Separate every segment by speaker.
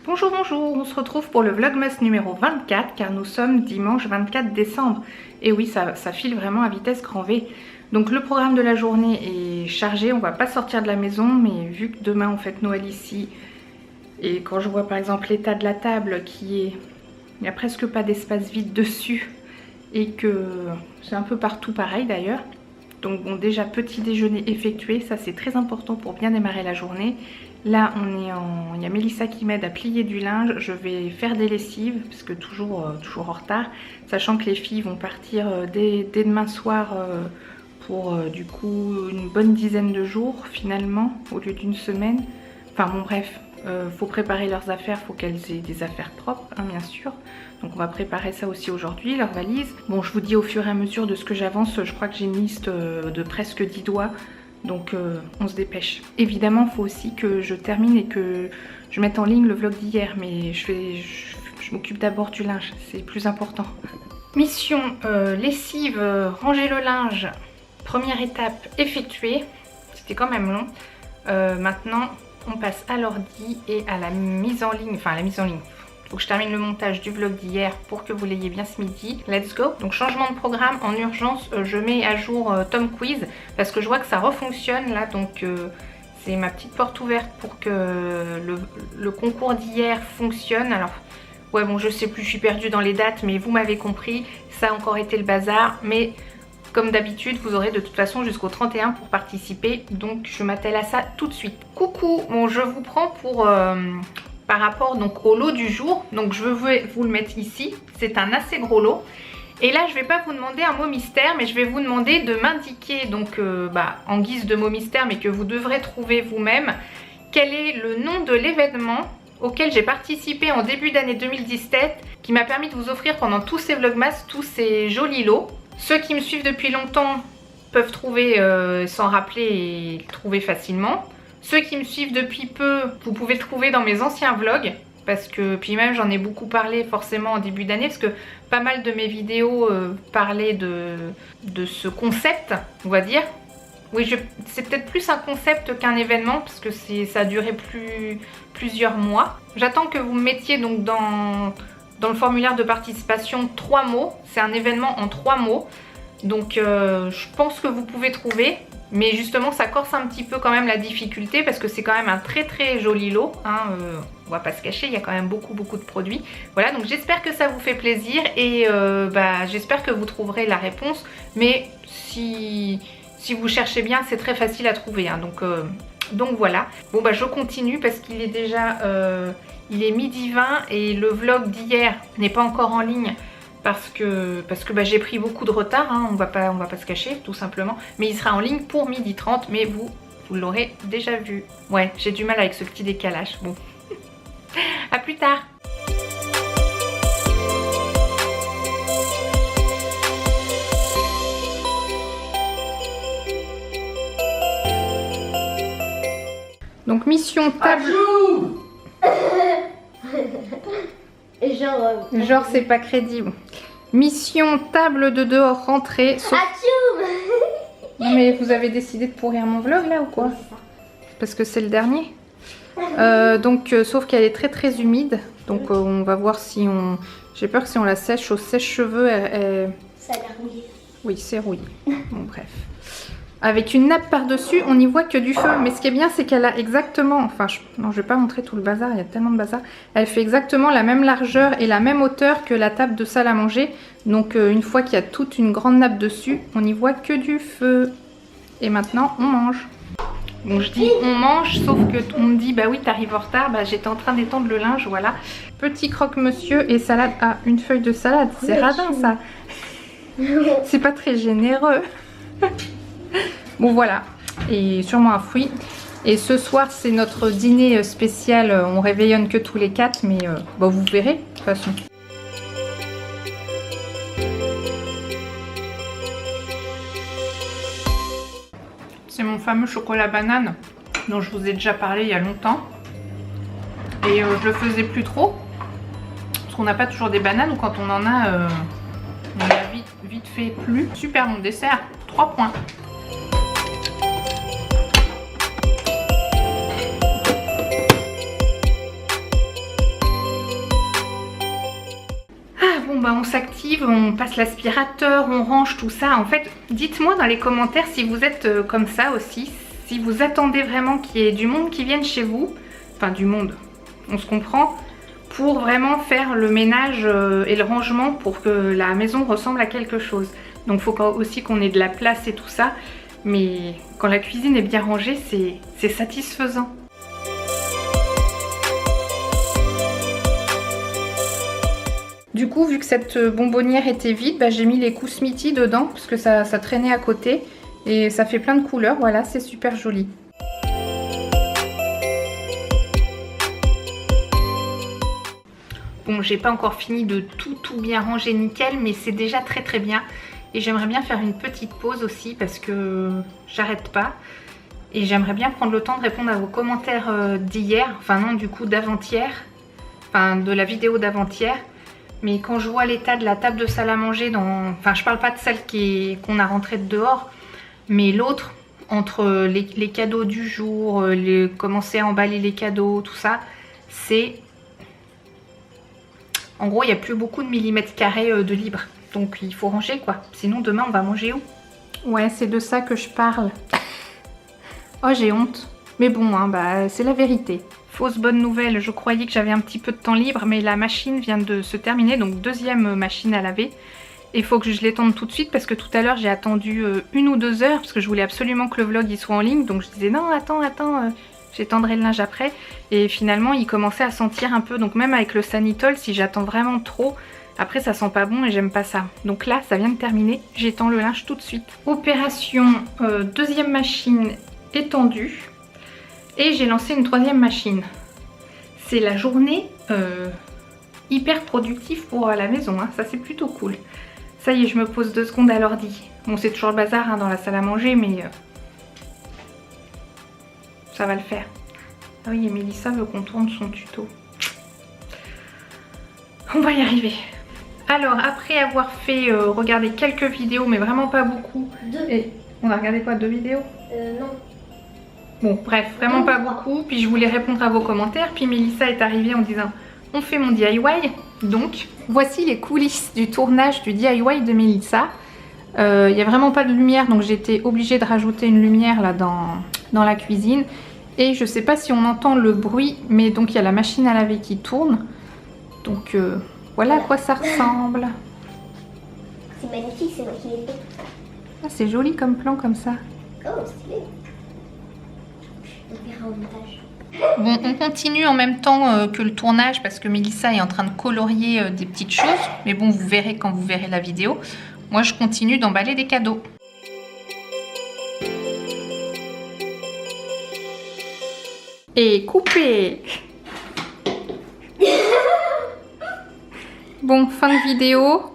Speaker 1: Bonjour, bonjour, on se retrouve pour le Vlogmas numéro 24 car nous sommes dimanche 24 décembre. Et oui, ça file vraiment à vitesse grand V. Donc le programme de la journée est chargé, on va pas sortir de la maison, mais vu que demain on fête Noël ici, et quand je vois par exemple l'état de la table il n'y a presque pas d'espace vide dessus, et que c'est un peu partout pareil d'ailleurs. Donc bon, déjà petit déjeuner effectué, ça c'est très important pour bien démarrer la journée. Là il y a Mélissa qui m'aide à plier du linge, je vais faire des lessives parce que toujours en retard, sachant que les filles vont partir dès demain soir pour du coup une bonne dizaine de jours finalement au lieu d'une semaine. Enfin bon bref, faut préparer leurs affaires, faut qu'elles aient des affaires propres hein, bien sûr. Donc on va préparer ça aussi aujourd'hui, leur valise. Bon, je vous dis au fur et à mesure de ce que j'avance, je crois que j'ai une liste de presque 10 doigts. Donc on se dépêche. Évidemment, il faut aussi que je termine et que je mette en ligne le vlog d'hier. Mais je m'occupe d'abord du linge, c'est plus important. Mission lessive, ranger le linge. Première étape effectuée. C'était quand même long. Maintenant, on passe à l'ordi et à la mise en ligne. Enfin, à la mise en ligne. Faut que je termine le montage du vlog d'hier pour que vous l'ayez bien ce midi. Let's go. Donc changement de programme en urgence, je mets à jour Tom Quiz parce que je vois que ça refonctionne là. Donc c'est ma petite porte ouverte pour que le concours d'hier fonctionne. Alors ouais bon, je sais plus, je suis perdue dans les dates, mais vous m'avez compris, ça a encore été le bazar. Mais comme d'habitude, vous aurez de toute façon jusqu'au 31 pour participer. Donc je m'attelle à ça tout de suite. Coucou, bon je vous prends pour... par rapport donc au lot du jour, donc je vais vous le mettre ici, c'est un assez gros lot. Et là je vais pas vous demander un mot mystère, mais je vais vous demander de m'indiquer donc en guise de mot mystère, mais que vous devrez trouver vous-même, quel est le nom de l'événement auquel j'ai participé en début d'année 2017, qui m'a permis de vous offrir pendant tous ces vlogmas, tous ces jolis lots. Ceux qui me suivent depuis longtemps peuvent trouver, s'en rappeler et le trouver facilement. Ceux qui me suivent depuis peu, vous pouvez le trouver dans mes anciens vlogs. Parce que, puis même j'en ai beaucoup parlé forcément en début d'année. Parce que pas mal de mes vidéos parlaient de ce concept, on va dire. Oui, c'est peut-être plus un concept qu'un événement. Parce que ça a duré plusieurs mois. J'attends que vous me mettiez donc dans le formulaire de participation 3 mots. C'est un événement en 3 mots. Donc je pense que vous pouvez trouver. Mais justement ça corse un petit peu quand même la difficulté parce que c'est quand même un très très joli lot hein, on va pas se cacher, il y a quand même beaucoup de produits. Voilà, donc j'espère que ça vous fait plaisir et j'espère que vous trouverez la réponse. Mais si vous cherchez bien, c'est très facile à trouver hein, donc voilà. Bon je continue parce qu'il est déjà il est midi 20 et le vlog d'hier n'est pas encore en ligne. Parce que j'ai pris beaucoup de retard, hein, on va pas se cacher tout simplement. Mais il sera en ligne pour 12h30, mais vous l'aurez déjà vu. Ouais, j'ai du mal avec ce petit décalage. Bon, à plus tard. Donc mission table... Genre c'est pas crédible. Mission table de dehors rentrée. Sauf... Non mais vous avez décidé de pourrir mon vlog là ou quoi? Parce que c'est le dernier. Sauf qu'elle est très très humide. Donc on va voir si on... J'ai peur que si on la sèche au sèche-cheveux,
Speaker 2: ça a l'air rouillé.
Speaker 1: Oui, c'est rouillé. Bon bref. Avec une nappe par-dessus, on n'y voit que du feu. Mais ce qui est bien, c'est qu'elle a exactement... Enfin, non, je vais pas montrer tout le bazar, il y a tellement de bazar. Elle fait exactement la même largeur et la même hauteur que la table de salle à manger. Donc, une fois qu'il y a toute une grande nappe dessus, on n'y voit que du feu. Et maintenant, on mange. Bon, je dis on mange, sauf que on me dit, bah oui, t'arrives en retard. Bah, j'étais en train d'étendre le linge, voilà. Petit croque-monsieur et salade. Ah, une feuille de salade, c'est radin, ça. C'est pas très généreux. Bon voilà, et sûrement un fruit. Et ce soir c'est notre dîner spécial, on réveillonne que tous les 4, mais vous verrez de toute façon. C'est mon fameux chocolat banane dont je vous ai déjà parlé il y a longtemps. Et je le faisais plus trop, parce qu'on n'a pas toujours des bananes, ou quand on en a, on a vite fait plus. Super bon dessert, 3 points. bah on s'active, on passe l'aspirateur, on range tout ça. En fait, dites-moi dans les commentaires si vous êtes comme ça aussi, si vous attendez vraiment qu'il y ait du monde qui vienne chez vous, enfin du monde, on se comprend, pour vraiment faire le ménage et le rangement pour que la maison ressemble à quelque chose. Donc il faut aussi qu'on ait de la place et tout ça, mais quand la cuisine est bien rangée, c'est satisfaisant. Du coup, vu que cette bonbonnière était vide, bah, j'ai mis les coups Smithy dedans parce que ça traînait à côté et ça fait plein de couleurs. Voilà, c'est super joli. Bon, j'ai pas encore fini de tout bien ranger nickel, mais c'est déjà très bien. Et j'aimerais bien faire une petite pause aussi parce que j'arrête pas. Et j'aimerais bien prendre le temps de répondre à vos commentaires d'hier, enfin non, du coup d'avant-hier, enfin de la vidéo d'avant-hier. Mais quand je vois l'état de la table de salle à manger, enfin je parle pas de celle qu'on a rentrée de dehors, mais l'autre, entre les cadeaux du jour, commencer à emballer les cadeaux, tout ça, c'est... En gros, il n'y a plus beaucoup de millimètres carrés de libre. Donc il faut ranger quoi. Sinon demain on va manger où? Ouais, c'est de ça que je parle. Oh, j'ai honte. Mais bon, hein, bah, c'est la vérité. Fausse bonne nouvelle, je croyais que j'avais un petit peu de temps libre, mais la machine vient de se terminer, donc deuxième machine à laver. Et il faut que je l'étende tout de suite parce que tout à l'heure j'ai attendu 1 ou 2 heures parce que je voulais absolument que le vlog il soit en ligne. Donc je disais non, attends, j'étendrai le linge après. Et finalement il commençait à sentir un peu, donc même avec le Sanitol, si j'attends vraiment trop, après ça sent pas bon et j'aime pas ça. Donc là ça vient de terminer, j'étends le linge tout de suite. Opération deuxième machine étendue. Et j'ai lancé une troisième machine. C'est la journée hyper productive pour la maison, hein. Ça c'est plutôt cool. Ça y est, je me pose 2 secondes à l'ordi. Bon, c'est toujours le bazar hein, dans la salle à manger, mais ça va le faire. Ah oui, et Mélissa veut qu'on tourne son tuto. On va y arriver. Alors, après avoir fait regarder quelques vidéos, mais vraiment pas beaucoup. Et on a regardé quoi, 2 vidéos?
Speaker 2: Non.
Speaker 1: Bon, bref, vraiment pas beaucoup. Puis je voulais répondre à vos commentaires. Puis Mélissa est arrivée en disant on fait mon DIY. Donc, voici les coulisses du tournage du DIY de Mélissa. Il n'y a vraiment pas de lumière, donc j'ai été obligée de rajouter une lumière là dans la cuisine. Et je sais pas si on entend le bruit, mais donc il y a la machine à laver qui tourne. Donc voilà à quoi ça ressemble.
Speaker 2: C'est magnifique, c'est moi qui l'ai fait.
Speaker 1: Ah, c'est joli comme plan comme ça.
Speaker 2: Oh, stylé. On verra au montage.
Speaker 1: Bon, on continue en même temps que le tournage parce que Mélissa est en train de colorier des petites choses. Mais bon, vous verrez quand vous verrez la vidéo. Moi, je continue d'emballer des cadeaux. Et couper. Bon, fin de vidéo.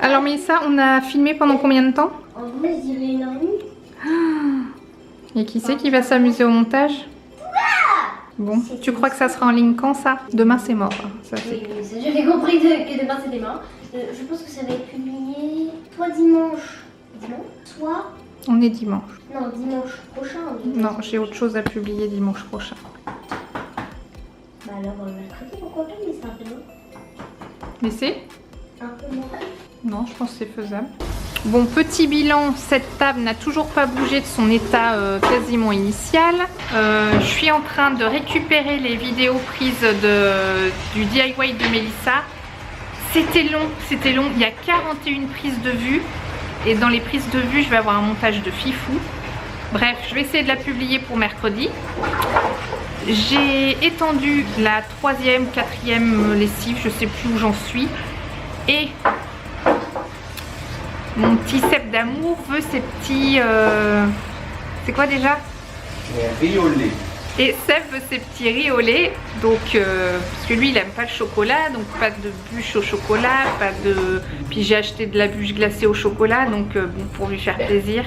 Speaker 1: Alors Mélissa, on a filmé pendant combien de temps?
Speaker 2: En vrai, je dirais 1h30.
Speaker 1: Et qui c'est qui va s'amuser au montage? Bon, tu crois que ça sera en ligne quand ça? Demain c'est mort. Hein. Ça,
Speaker 2: oui, j'avais compris que demain c'était mort. Je pense que ça va être publié soit dimanche, soit...
Speaker 1: On est dimanche.
Speaker 2: Non, dimanche prochain.
Speaker 1: Non, j'ai autre chose à publier dimanche prochain.
Speaker 2: Bah alors mercredi, pourquoi pas, mais c'est un peu long.
Speaker 1: Mais c'est?
Speaker 2: Un peu long.
Speaker 1: Non, je pense que c'est faisable. Bon, petit bilan, cette table n'a toujours pas bougé de son état quasiment initial. Je suis en train de récupérer les vidéos prises du DIY de Mélissa. C'était long. Il y a 41 prises de vue. Et dans les prises de vue, je vais avoir un montage de fifou. Bref, je vais essayer de la publier pour mercredi. J'ai étendu la 3e, 4e lessive, je sais plus où j'en suis. Et mon petit cep d'amour veut ces petits... C'est quoi déjà?
Speaker 3: Riolé.
Speaker 1: Et Seb veut ses petits riz au lait. Donc, parce que lui, il aime pas le chocolat. Donc, pas de bûche au chocolat. Pas de... Puis j'ai acheté de la bûche glacée au chocolat. Donc, bon, pour lui faire plaisir.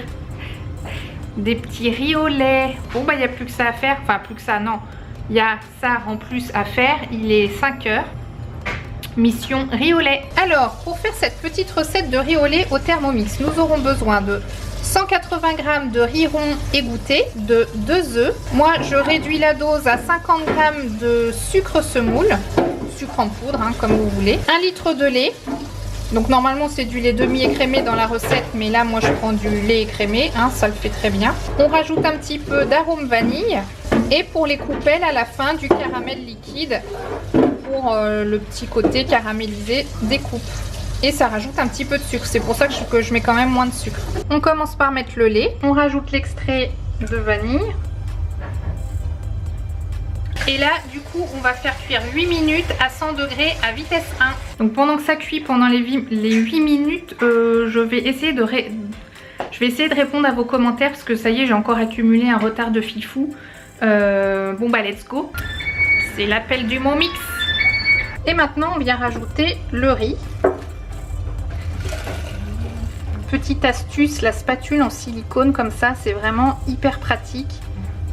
Speaker 1: Des petits riz au lait. Bon, bah, il n'y a plus que ça à faire. Enfin, plus que ça, non. Il y a ça en plus à faire. Il est 5 h. Mission riz au lait. Alors, pour faire cette petite recette de riz au lait au Thermomix, nous aurons besoin de 180 g de riz rond égoutté, de 2 œufs. Moi, je réduis la dose à 50 g de sucre semoule. sucre en poudre, hein, comme vous voulez. 1 litre de lait. Donc normalement c'est du lait demi-écrémé dans la recette, mais là moi je prends du lait écrémé, hein, ça le fait très bien. On rajoute un petit peu d'arôme vanille et pour les coupelles à la fin du caramel liquide pour le petit côté caramélisé des coupes. Et ça rajoute un petit peu de sucre, c'est pour ça que je mets quand même moins de sucre. On commence par mettre le lait, on rajoute l'extrait de vanille. Et là, du coup, on va faire cuire 8 minutes à 100 degrés à vitesse 1. Donc pendant que ça cuit, pendant les 8 minutes, je vais essayer de répondre à vos commentaires parce que ça y est, j'ai encore accumulé un retard de fifou. Bon bah, let's go. C'est l'appel du Momix. Et maintenant, on vient rajouter le riz. Petite astuce, la spatule en silicone comme ça, c'est vraiment hyper pratique.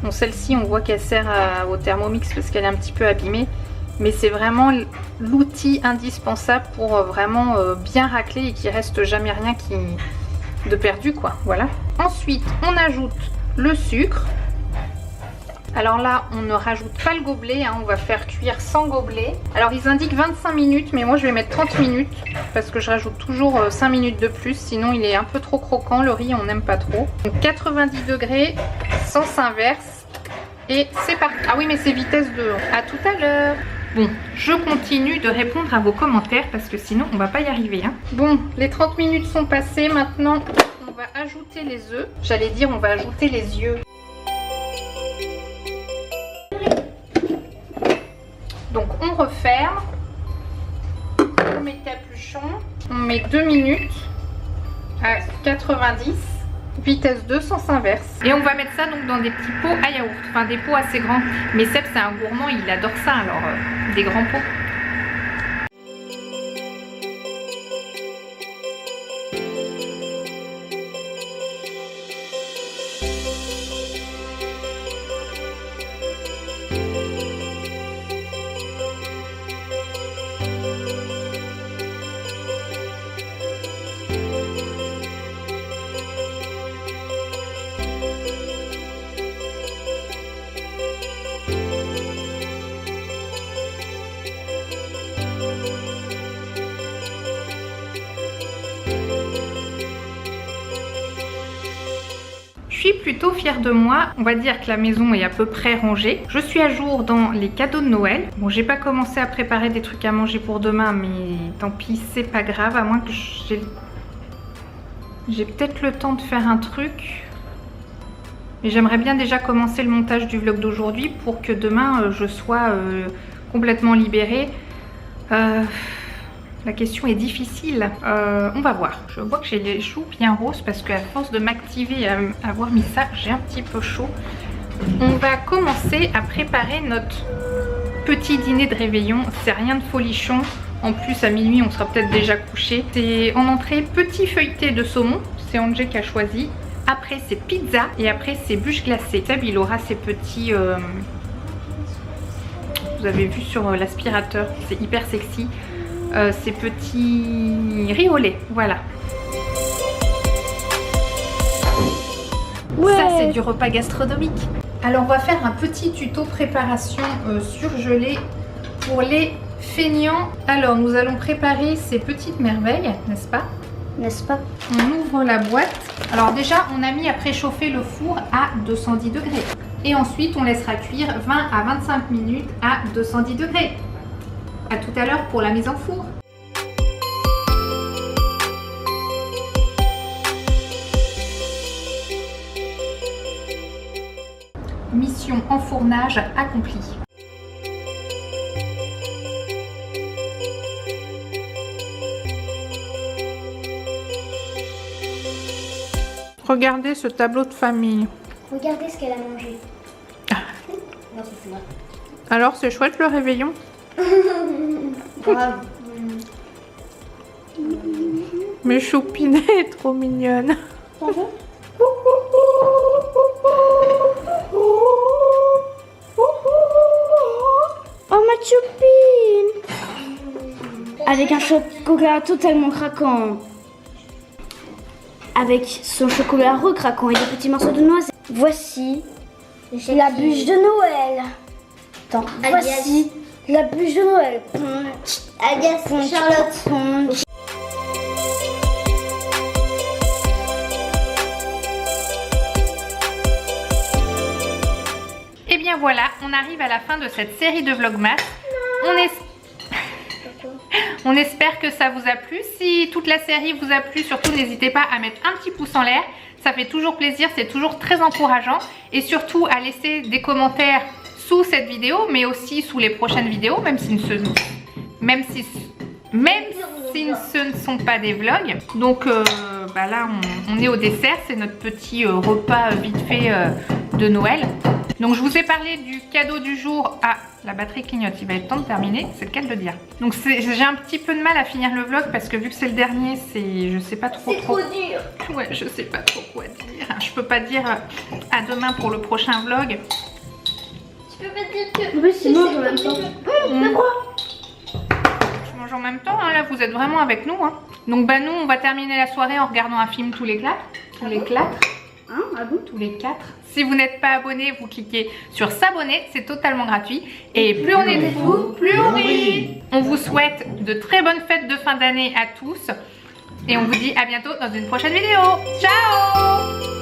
Speaker 1: Bon, celle-ci, on voit qu'elle sert au Thermomix parce qu'elle est un petit peu abîmée. Mais c'est vraiment l'outil indispensable pour vraiment bien racler et qu'il reste jamais rien de perdu, quoi. Voilà. Ensuite, on ajoute le sucre. Alors là, on ne rajoute pas le gobelet, hein, on va faire cuire sans gobelet. Alors ils indiquent 25 minutes, mais moi je vais mettre 30 minutes parce que je rajoute toujours 5 minutes de plus, sinon il est un peu trop croquant, le riz on n'aime pas trop. Donc 90 degrés, sens inverse, et c'est parti. Ah oui, mais c'est vitesse 2, à tout à l'heure. Bon, je continue de répondre à vos commentaires parce que sinon on va pas y arriver, hein. Bon, les 30 minutes sont passées, maintenant on va ajouter les œufs. J'allais dire on va ajouter les yeux. Donc on referme, on met capuchon, on met 2 minutes à 90, vitesse 2 sens inverse. Et on va mettre ça donc dans des petits pots à yaourt, enfin des pots assez grands. Mais Seb c'est un gourmand, il adore ça, alors des grands pots. Je suis plutôt fière de moi, on va dire que la maison est à peu près rangée. Je suis à jour dans les cadeaux de Noël. Bon, j'ai pas commencé à préparer des trucs à manger pour demain, mais tant pis, c'est pas grave, à moins que j'ai peut-être le temps de faire un truc. Mais j'aimerais bien déjà commencer le montage du vlog d'aujourd'hui pour que demain je sois complètement libérée. La question est difficile, on va voir. Je vois que j'ai les joues bien roses parce qu'à force de m'activer et à avoir mis ça, j'ai un petit peu chaud. On va commencer à préparer notre petit dîner de réveillon. C'est rien de folichon. En plus, à minuit, on sera peut-être déjà couché. C'est en entrée petit feuilleté de saumon. C'est Angé qui a choisi. Après, c'est pizza. Et après, c'est bûches glacées. Seb, il aura ces petits... vous avez vu sur l'aspirateur, c'est hyper sexy. Ces petits riz au lait, voilà. Ouais. Ça c'est du repas gastronomique. Alors on va faire un petit tuto préparation surgelée pour les feignants. Alors nous allons préparer ces petites merveilles, n'est-ce pas?
Speaker 2: N'est-ce pas?
Speaker 1: On ouvre la boîte. Alors déjà on a mis à préchauffer le four à 210 degrés. Et ensuite on laissera cuire 20 à 25 minutes à 210 degrés. A tout à l'heure pour la mise en four. Mission enfournage accomplie. Regardez ce tableau de famille.
Speaker 2: Regardez ce qu'elle a mangé. Non, c'est moi.
Speaker 1: Alors c'est chouette le réveillon?
Speaker 2: Grave.
Speaker 1: Mais Choupinette est trop mignonne.
Speaker 2: Bonjour. Oh ma choupine. Avec un chocolat totalement craquant. Avec son chocolat recraquant et des petits morceaux de noix. Voici la bûche de Noël. Attends, voici La bûche de Noël. Alias Charlotte.
Speaker 1: Et bien voilà, on arrive à la fin de cette série de Vlogmas. On espère que ça vous a plu. Si toute la série vous a plu, surtout n'hésitez pas à mettre un petit pouce en l'air. Ça fait toujours plaisir, c'est toujours très encourageant. Et surtout à laisser des commentaires sous cette vidéo, mais aussi sous les prochaines vidéos, même si ce ne sont pas des vlogs. Donc là, on est au dessert. C'est notre petit repas vite fait de Noël. Donc je vous ai parlé du cadeau du jour. Ah, la batterie clignote, il va être temps de terminer, c'est le cas de le dire. Donc j'ai un petit peu de mal à finir le vlog parce que vu que c'est le dernier, je sais pas trop.
Speaker 2: C'est trop dur.
Speaker 1: Ouais, je sais pas trop quoi dire. Je peux pas dire à demain pour le prochain vlog.
Speaker 2: Tu peux pas dire que... Oui, c'est en même temps.
Speaker 1: Je mange en même temps, hein, là vous êtes vraiment avec nous. Hein. Donc nous on va terminer la soirée en regardant un film tous les quatre. Tous les quatre.
Speaker 2: Hein, ah bon?
Speaker 1: Tous les quatre. Si vous n'êtes pas abonné, vous cliquez sur s'abonner, c'est totalement gratuit. Et plus on est de fous, plus on rit. On vous souhaite de très bonnes fêtes de fin d'année à tous. Et on vous dit à bientôt dans une prochaine vidéo. Ciao!